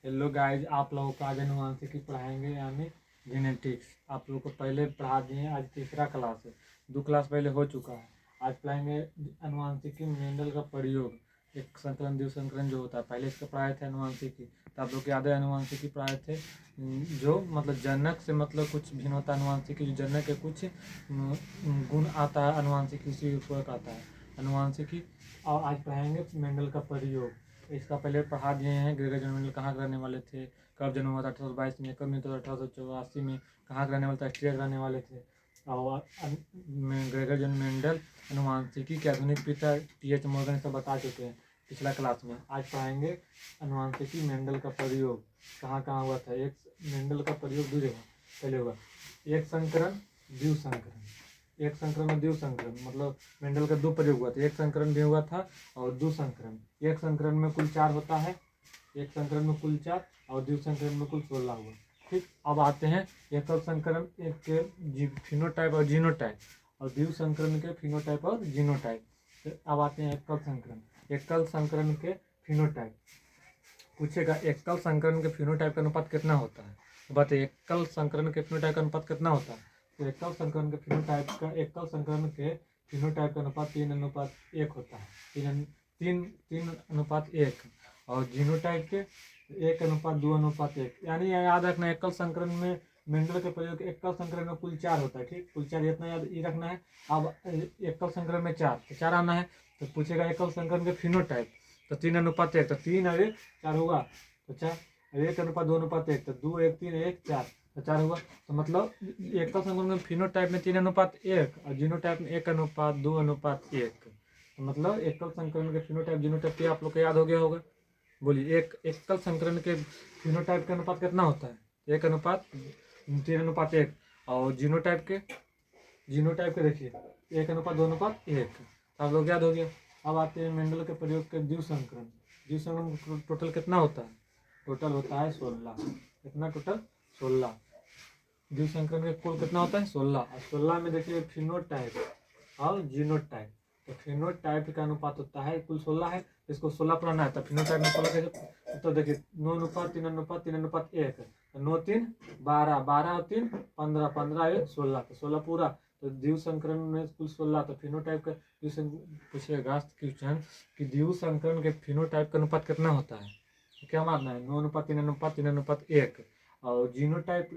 Hello guys, आप लोगों को आज अनुवांशिकी पढ़ाएंगे यानी जेनेटिक्स। आप लोगों को पहले पढ़ा दिए हैं, आज तीसरा क्लास है। 2 क्लास पहले हो चुका है। आज पढ़ाएंगे अनुवांशिकी मेंडल का प्रयोग। एक संकरण द्विसंकरण जो होता है, पहले इसका पढ़ाए थे अनुवांशिकी। तो आप लोग को याद है अनुवांशिकी पढ़ाए थे, जो मतलब जनक से मतलब कुछ भिन्न होता है। अनुवांशिकी जो जनक के कुछ गुण आता है, अनुवांशिकी उसी पूरक आता है अनुवांशिकी। और आज पढ़ाएंगे मेंडल का प्रयोग। इसका पहले पढ़ा दिए हैं। ग्रेगर जन मेंडल कहाँ के रहने वाले थे, कब जन्म हुआ था 1822 में, कब मृत्यु 1884 में, कहाँ के रहने वाले थे, ऑस्ट्रिया के रहने वाले थे। और ग्रेगर जन मेंडल अनुवांशिकी के आधुनिक पिता टी.एच. मॉर्गन सब बता चुके हैं पिछला क्लास में। आज पढ़ाएंगे अनुवांशिकी मेंडल का प्रयोग कहाँ कहाँ हुआ था। एक मेंडल का प्रयोग 2 जगह पहले हुआ, एक संकरण द्विसंकरण। एक संकरण और द्विसंकरण मतलब मेंडल का 2 प्रयोग हुआ था। एक संकरण भी हुआ था और द्विसंकरण। एक संकरण में कुल 4 होता है, एक संकरण में कुल 4 और द्विसंकरण में कुल 16 हुआ। ठीक, अब आते हैं एकल संकरण के फिनोटाइप और जीनोटाइप, और द्विसंकरण के फिनोटाइप और जीनोटाइप। तो अब आते हैं एकल संकरण। एकल संकरण के फिनोटाइप पूछेगा, एकल संकरण के फिनोटाइप का अनुपात कितना होता है। तो बताइए एकल संकरण के फिनोटाइप का अनुपात कितना होता है। तो एकल संकरण के फिनोटाइप का एकल संकरण के फिनोटाइप का अनुपात 3:1 होता है। 3:1। और जीनोटाइप के 1:2:1। यानी याद रखना, एकल संकरण में मेंडल के प्रयोग एकल संकरण में कुल 4 होता है। ठीक, कुल 4 इतना याद ही रखना है। अब एकल संकरण में 4 आना है। तो पूछेगा एकल संकरण के फिनोटाइप, तो 3:1। तो 3 और 1 4 होगा, तो 4। 1:2:1। तो 2 1 3 1 4, तो 4 हुआ। तो मतलब एकल संकरण में फिनोटाइप में 3:1 और जीनोटाइप में 1:2:1। तो मतलब एकल संकरण के फिनोटाइप जीनोटाइप आप लोग को याद हो गया होगा। बोलिए, एक एकल संकरण के फिनोटाइप का अनुपात कितना होता है। 1:3:1। और जीनोटाइप के देखिए 1:2:1। आप लोग याद हो गया। अब आते हैं मेंडल के प्रयोग के द्विसंकरण। द्विसंकरण टोटल कितना होता है। टोटल होता है 16। कितना टोटल 16। द्विसंकरण के कुल कितना होता है 16। और 16 में देखिए फिनोटाइप और जीनोटाइप। तो फिनोटाइप का अनुपात होता है कुल 16 है, इसको 16 पुराना है। तो फिनोटाइप में 16 कैसे, तो देखिए 9:3:3:1। 9 3 12, 12 और 3 15, 15 1 16, तो 16 पूरा। तो द्विसंकरण में कुल 16। तो फिनोटाइप का पूछेगा क्वेश्चन कि द्विसंकरण के फिनोटाइप का अनुपात कितना होता है। तो क्या मानना है, 9:3:3:1। और जीनोटाइप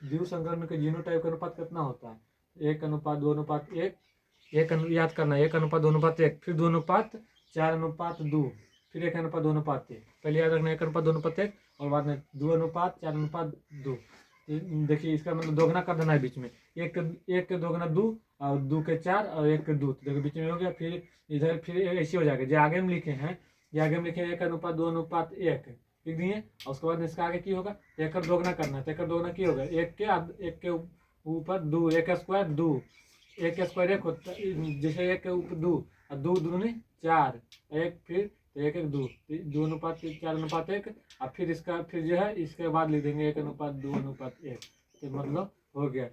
द्विसंकरण के जीनोटाइप का अनुपात कितना होता है, 1:2:1। याद करना, 1:2:1, फिर 2:4:2, फिर 1:2:1। पहले याद रखना 1:2:1 और बाद में 2:4:2। देखिए इसका मतलब दोगुना कर देना है बीच में। 1 के दोगुना 2 और 2 के 4 और 1 के 2, तो देखो बीच में हो गया। फिर इधर फिर ऐसे हो जाएगा जो आगे में लिखे हैं। ये आगे में लिखे 1:2:1 लिख दिए। और उसके बाद इसका आगे की होगा, एक दोगुना करना है। तो एक दोगुना की होगा, 1 के ऊपर 2, 1 स्क्वायर 2, 1 स्क्वायर 1 होता है, जैसे 1 के ऊपर 2 और 2 दूनी 4, 1 फिर 1 1 2, 2:4:1। और फिर इसका फिर जो है इसके बाद लिख देंगे 1:2:1। तो मतलब हो गया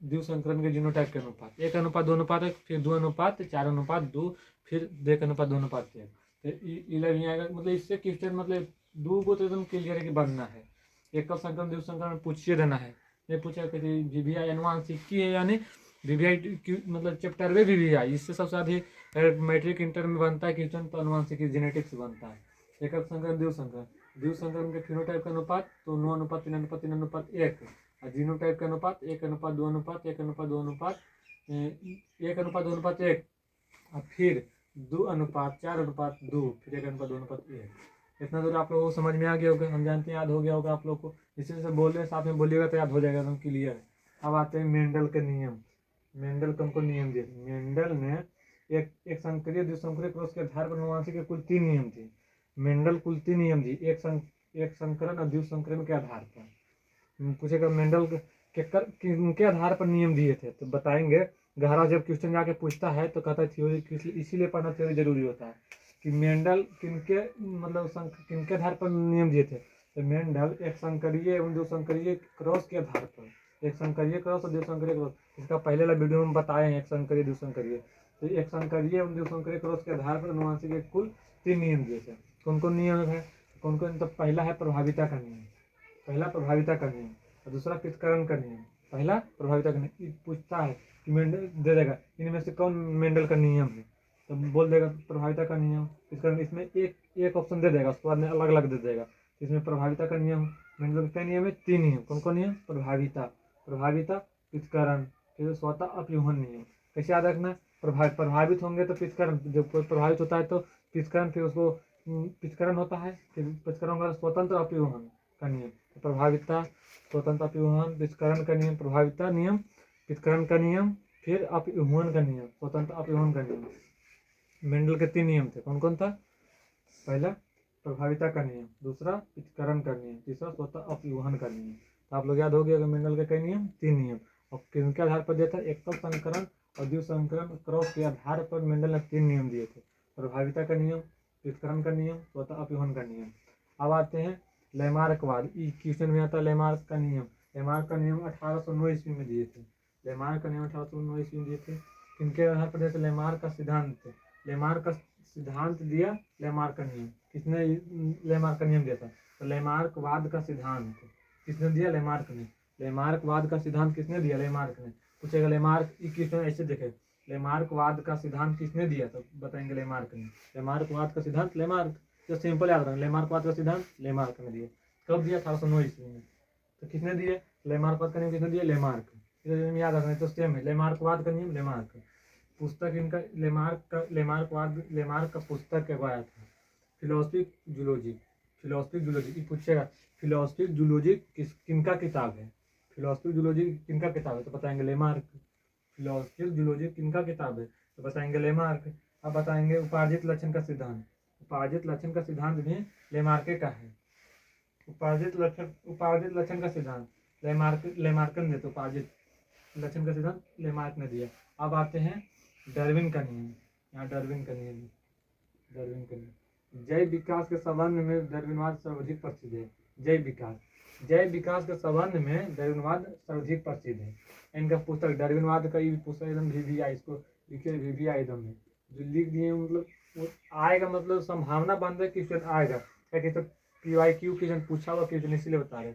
द्विसंकरण के जीनोटाइप के अनुपात 1:2:1, फिर 2:4:2, फिर 1:2:1। तो इलेवन आएगा। मतलब इससे क्वेश्चन मतलब 2 को तो एकदम क्लियर है कि बनना है। एकल संकरण द्विसंकरण पूछिए देना है। ये पूछा कि वीवीआई अनुवांशिकी है, यानी वीवीआई मतलब चैप्टर में वीवीआई, इससे सबसे अधिक मैट्रिक इंटर में बनता है क्वेश्चन, तो अनुवांशिकी जेनेटिक्स बनता है। एकल संकरण द्विसंकरण के फिनोटाइप का अनुपात तो 9:3:3:1। और जीनोटाइप का अनुपात 1:2:1, 1:2:1, 1:2:1। और फिर 2:4:2, फिर 1:2:1। इतना दूर आप लोगों को समझ में आ गया होगा, हम जानते हैं याद हो गया होगा आप लोग को। इसी से बोल रहे हैं, साथ में बोलिएगा तो याद हो जाएगा, एकदम क्लियर है। अब आते हैं मेंडल के नियम। मेंडल को हमको नियम दिए। मेंडल ने एक संकरीय द्विसंकरीय क्रॉस के आधार पर अनुवांशिकी के कुल 3 नियम थे। मेंडल कुल 3 नियम दिए, एक संकरण और द्विसंकरण के आधार पर। पूछेगा मेंडल किनके आधार पर नियम दिए थे, तो बताएंगे। गहरा जब क्वेश्चन जाके पूछता है तो कहता है थ्योरी, इसीलिए पढ़ना थ्योरी जरूरी होता है कि मेंडल किनके मतलब किनके आधार पर नियम दिए थे। तो मेंडल एक संकरीय एवं द्विसंकरीय क्रॉस के आधार पर, एक संकरीय क्रॉस और द्विसंकरीय क्रॉस, इसका पहले वाला वीडियो में बताए हैं, एक संकरीय द्विसंकरीय। तो एक संकरीय एवं द्विसंकरीय क्रॉस के आधार पर अनुवांशिकी के कुल 3 नियम दिए थे। कौन कौन नियम है, कौन कौन, तो पहला है प्रभाविता का नियम, पहला प्रभाविता का नियम, और दूसरा पृथक्करण का नियम। पहला प्रभाविता का नियम पूछता है कि मेंडल दे देगा इनमें से कौन मेंडल का नियम है, तो बोल देगा प्रभाविता का नियम। पृथक्करण इसमें एक ऑप्शन दे देगा, उसके बाद में अलग अलग दे देगा। इसमें प्रभाविता का नियम, मेंडल का क्या नियम है, 3 नियम। कौन कौन नियम, प्रभाविता, पृथक्करण, फिर स्वतः अपव्यूहन नियम। कैसे याद रखना, प्रभावित होंगे तो पृथक्करण, जब कोई प्रभावित होता है तो पृथक्करण, फिर उसको पृथक्करण होता है, फिर पृथक्करण का स्वतंत्र अपव्यूहन का नियम। प्रभाविता, स्वतंत्र अपव्यूहन, पृथक्करण का नियम, प्रभाविता नियम, पृथक्करण का नियम, फिर अपव्यूहन का नियम, स्वतंत्र अपव्यूहन का नियम। मेंडल के 3 नियम थे, कौन कौन था, पहला प्रभाविता का नियम, दूसरा पृथक्करण का नियम, तीसरा स्वतः अपव्यूहन का नियम। तो आप लोग याद हो गया कि मेंडल के कई नियम, 3 नियम। और किनके आधार पर दिया था, एकल संकरण और द्विसंकरण क्रॉस के आधार पर मेंडल ने 3 नियम दिए थे, प्रभाविता का नियम, पृथक्करण का नियम, स्वतः अपव्यूहन का नियम। अब आते हैं लैमार्कवाद, क्वेश्चन में आता है लैमार्क का नियम। लैमार्क का नियम 1809 ईस्वी में दिए थे, लैमार्क का नियम 1809 ईस्वी में दिए थे। किनके आधार पर दिए थे, लैमार्क का सिद्धांत, लैमार्क का सिद्धांत दिया, लैमार्क का नियम। किसने लैमार्क का नियम दिया था, तो लैमार्कवाद का सिद्धांत किसने दिया, लैमार्क ने। लैमार्कवाद का सिद्धांत किसने दिया, लैमार्क ने। पूछेगा लैमार्क, क्वेश्चन ऐसे देखे, लैमार्कवाद का सिद्धांत किसने दिया, तो बताएंगे लैमार्क ने। लैमार्कवाद का सिद्धांत लैमार्क, जो सिंपल याद रखना, लैमार्कवाद का सिद्धांत लैमार्क ने दिया। कब दिया, 1809 ईस्वी में। तो किसने दिए, लैमार्कवाद का नियम किसने दिया, लैमार्क। याद रखना, तो सेम है, लैमार्कवाद का नियम लैमार्क। पुस्तक इनका लैमार्क का पुस्तक आया था, फिलोसफिक जूलॉजी, फिलोसफिक जूलॉजी पूछेगा, फिलोसफिक जूलॉजी किनका किताब है, फिलोसफिक जूलॉजी किनका किताब है, तो बताएंगे लैमार्क। फिलोसफिक जूलॉजी किनका किताब है, तो बताएंगे लैमार्क। अब बताएंगे उपार्जित लक्षण का सिद्धांत, उपार्जित लक्षण का सिद्धांत भी लैमार्के का है। उपार्जित लक्षण का सिद्धांत लैमार्कन ने, तो उपार्जित लक्षण का सिद्धांत लैमार्क ने दिया। अब आते हैं डार्विन का नियम, यहाँ डार्विन का नियम, डार्विन का नियम, जैव विकास के संबंध में डार्विनवाद सर्वाधिक प्रसिद्ध है। जैव विकास के संबंध में डार्विनवाद सर्वाधिक प्रसिद्ध है। इनका पुस्तक डार्विनवाद का ये पुस्तक एकदम VVI, इसको लिखे VVI एकदम है, जो लिख दिए, मतलब आएगा, मतलब संभावना बन रही क्वेश्चन आएगा, क्या तो PYQ क्वेश्चन पूछा हुआ क्वेश्चन, इसलिए बता रहे।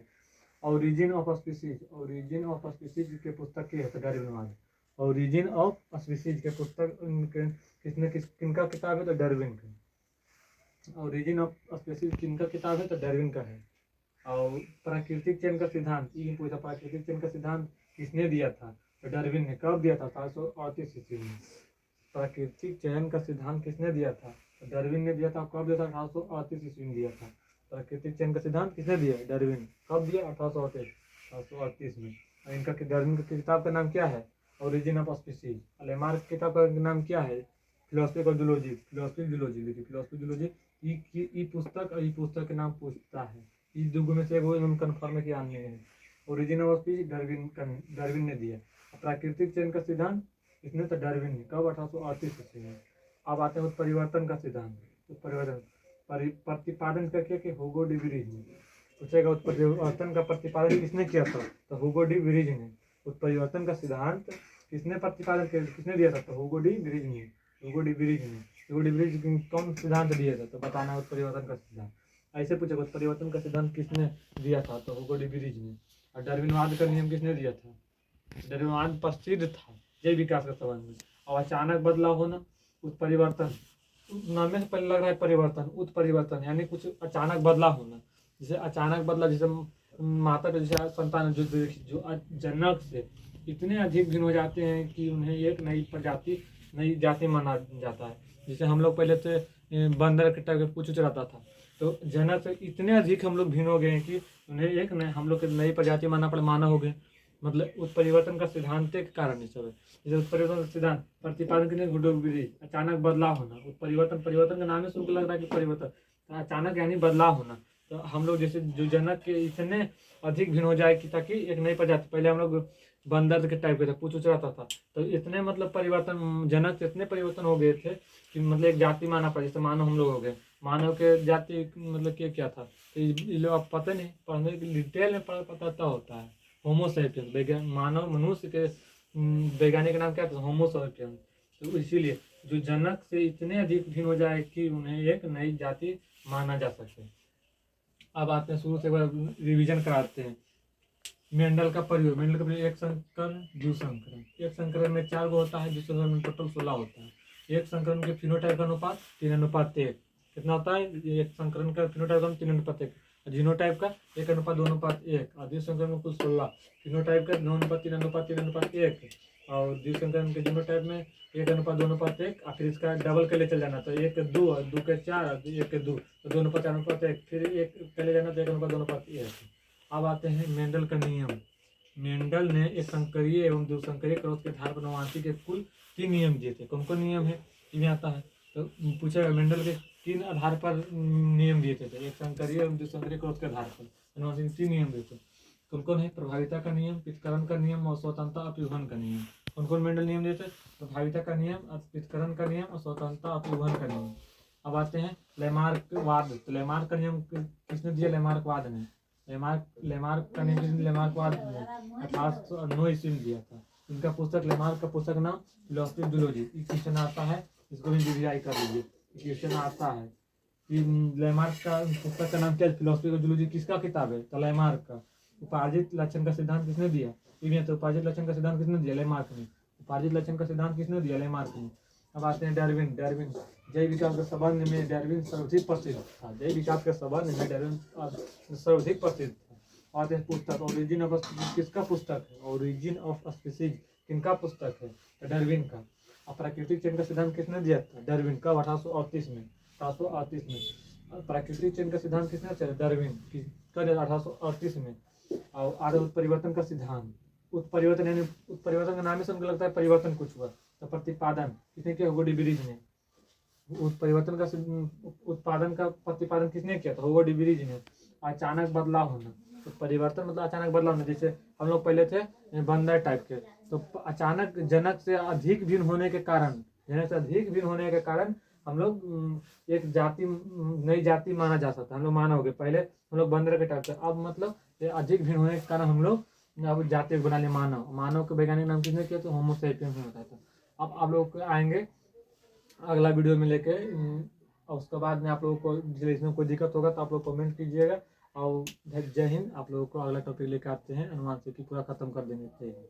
ओरिजिन ऑफ स्पीसीज के पुस्तक की है डार्विनवाद, ओरिजिन ऑफ स्पीसीज के पुस्तक किनका किताब है, तो डार्विन का। ओरिजिन ऑफ स्पीसीज किनका किताब है, तो डार्विन का है। और प्राकृतिक चयन का सिद्धांत, ये पूछा, प्राकृतिक चयन का सिद्धांत किसने दिया था, तो डार्विन ने। कब दिया था, 1838 ईस्वी में। प्राकृतिक चयन का सिद्धांत किसने दिया था, तो डार्विन ने दिया था। कब दिया था, 1838 ईस्वी में दिया था। प्राकृतिक चयन का सिद्धांत किसने दिया, डार्विन। कब दिया, 1838 में। और इनका डार्विन की किताब का नाम क्या है, ओरिजिन ऑफ स्पीसीज। लैमार्क की किताब का नाम क्या है, फिलोसफिकल जूलॉजी, फिलोसफिक जूलॉजी लिखी, फिलोसफिक जूलॉजी। ई पुस्तक और ई पुस्तक के नाम पूछता है, इस दुगो में से वो कन्फर्म है कि आने है। ओरिजिन ऑफ स्पीसीज डार्विन ने दिया। प्राकृतिक चयन का सिद्धांत इसने, तो डार्विन ने। कब, 1838 ईस्वी में। अब आते हैं उत्परिवर्तन का सिद्धांत, उत्परिवर्तन प्रतिपादन का किया कि हुगो डी विरीज ने। पूछेगा उत्परिवर्तन का प्रतिपादन किसने किया था, तो हुगो डी विरीज ने। उत्परिवर्तन का सिद्धांत किसने प्रतिपादन किया, किसने दिया था, तो हुगो डी विरीज ने। हुगो डी विरीज कौन सिद्धांत दिया था, तो बताना उत्परिवर्तन का सिद्धांत। ऐसे पूछेगा उत्परिवर्तन का सिद्धांत किसने दिया था, तो हुगो डी विरीज ने। और डार्विनवाद का नियम किसने दिया था, डार्विनवाद प्रसिद्ध था जैव विकास के संबंध में। और अचानक बदलाव होना, उत्परिवर्तन, नाम से पहले लग रहा है परिवर्तन, उत्परिवर्तन यानी कुछ अचानक बदलाव होना। जैसे अचानक बदला, जैसे माता के जैसे संतान जो जनक से इतने अधिक भिन्न हो जाते हैं कि उन्हें एक नई जाति माना जाता है। जैसे हम लोग पहले से बंदर के टाइप के कुछ रहता था, तो जनक से इतने अधिक हम लोग भिन्न हो गए हैं कि उन्हें एक हम लोग नई प्रजाति माना हो गए। मतलब उत्परिवर्तन का सिद्धांत के कारण ये सब है। जैसे उत्परिवर्तन का सिद्धांत प्रतिपादन के लिए गुडो विधि, अचानक बदलाव होना। परिवर्तन का नाम ही सुन के लग रहा है कि परिवर्तन, तो अचानक यानी बदलाव होना। तो हम लोग जैसे जो जनक के इतने अधिक भिन्न हो जाए कि ताकि एक नई प्रजाति, पहले हम लोग बंदर के टाइप के थे, पूछ रहता था, तो इतने मतलब परिवर्तन, जनक से इतने परिवर्तन हो गए थे कि मतलब एक जाति माना पड़ा। जैसे मानव हम लोग हो गए, मानव के जाति मतलब क्या था, तो ये लोग अब पता नहीं, पढ़ने के डिटेल में पता होता है। होमो सैपियंस, मानव मनुष्य के वैज्ञानिक नाम क्या था, होमो सैपियंस। तो इसीलिए जो जनक से इतने अधिक भिन्न हो जाए कि उन्हें एक नई जाति माना जा सके। अब आते हैं शुरू से एक बार रिवीजन कराते हैं। मेंडल का प्रयोग एक संकरण द्विसंकरण। एक संकरण में 4 गो होता है, द्विसंकरण में टोटल 16 होता है। एक संकरण के फिनोटाइप का अनुपात 3:1 कितना होता है? एक संकरण का फिनोटाइप का 3:1, जीनोटाइप का 1:2:1 और द्विसंकरण में कुल 16। फिनोटाइप का 9:3:3:1 और द्विसंकरण के जीनोटाइप में 1:2:1 और फिर इसका डबल के लिए चल जाना, तो 1:2 और 2:4 और 1:2 तो 2:4:1 फिर 1 के लिए जाना तो 1:2:1। अब आते हैं मेंडल का नियम। मेंडल ने एक संकरीय एवं द्विसंकरीय क्रॉस के आधार पर अनुवांशिक के कुल 3 नियम दिए थे। कौन कौन नियम है इसमें आता है? तो पूछेगा मेंडल के 3 आधार पर नियम दिए थे, एक संकरीय एवं द्विसंकरीय क्रॉस के आधार पर अनुवांशिक 3 नियम दिए थे। कौन कौन है? प्रभाविता का नियम, पृथक्करण का नियम और स्वतंत्रता अपव्यूहन का नियम। कौन कौन मेंडल नियम दिए थे? प्रभाविता का नियम, पृथक्करण का नियम और स्वतंत्रता अपव्यूहन का नियम। अब आते हैं लेमार्कवाद। तो लेमार्क का नियम किसने दिया? लेमार्कवाद ने। लेमार्क का नियम लेमार्कवाद ने 1809 ईस्वी में दिया था। इनका पुस्तक, लेमार्क का पुस्तक नाम फिलोसफी ऑफ जूलॉजी। क्वेश्चन आता है, इसको भी रिवाइज कर लीजिए। क्वेश्चन आता है कि लेमार्क का पुस्तक का नाम क्या है? फिलोसफी ऑफ जूलॉजी किसका किताब है? तो लेमार्क का। उपार्जित लक्षण का सिद्धांत किसने दिया? तो उपार्जित लक्षण का सिद्धांत किसने दिया? लेमार्क ने। उपार्जित लक्षण का सिद्धांत किसने दिया? लेमार्क ने। अब आते हैं डार्विन। जैव विकास के संबंध में डार्विन सर्वाधिक प्रसिद्ध था। जैव विकास के संबंध में डार्विन सर्वाधिक प्रसिद्ध था। आते हैं पुस्तक, ओरिजिन ऑफ किसका पुस्तक है? ओरिजिन ऑफ स्पीसीज किनका पुस्तक है? डार्विन का। और प्राकृतिक चयन का सिद्धांत किसने दिया था? डार्विन का 1838 में। 1838 में प्राकृतिक चयन का सिद्धांत किसने दिया? डार्विन का 1838 में। और आर्य उत्परिवर्तन का सिद्धांत, उत्परिवर्तन यानी उत्परिवर्तन का नाम ही सुनकर लगता है परिवर्तन कुछ हुआ। तो प्रतिपादन किसने किया? ह्यूगो डी ब्रिज ने। उत्परिवर्तन का उत्पादन का प्रतिपादन किसने किया था? ह्यूगो डी ब्रिज ने। अचानक बदलाव होना, तो परिवर्तन मतलब अचानक बदलाव होना। जैसे हम लोग पहले थे बंदर टाइप के, तो अचानक जनक से अधिक भिन्न होने के कारण हम लोग एक जाति, नई जाति माना जा सकता है। हम लोग मानव गए, पहले हम लोग बंदर के टाइप थे, अब मतलब अधिक भिन्न होने के कारण हम लोग अब जाति बना लिए मानव के वैज्ञानिक नाम किसने किया? तो होमो सेपियंस में बताया था। अब आप लोग आएंगे अगला वीडियो में लेके, और उसके बाद में आप लोगों को इसमें कोई दिक्कत होगा तो आप लोग कमेंट कीजिएगा। और जय हिंद। आप लोगों को अगला टॉपिक लेकर आते हैं, अनुवांशिकी पूरा खत्म कर देंगे। जय हिंद।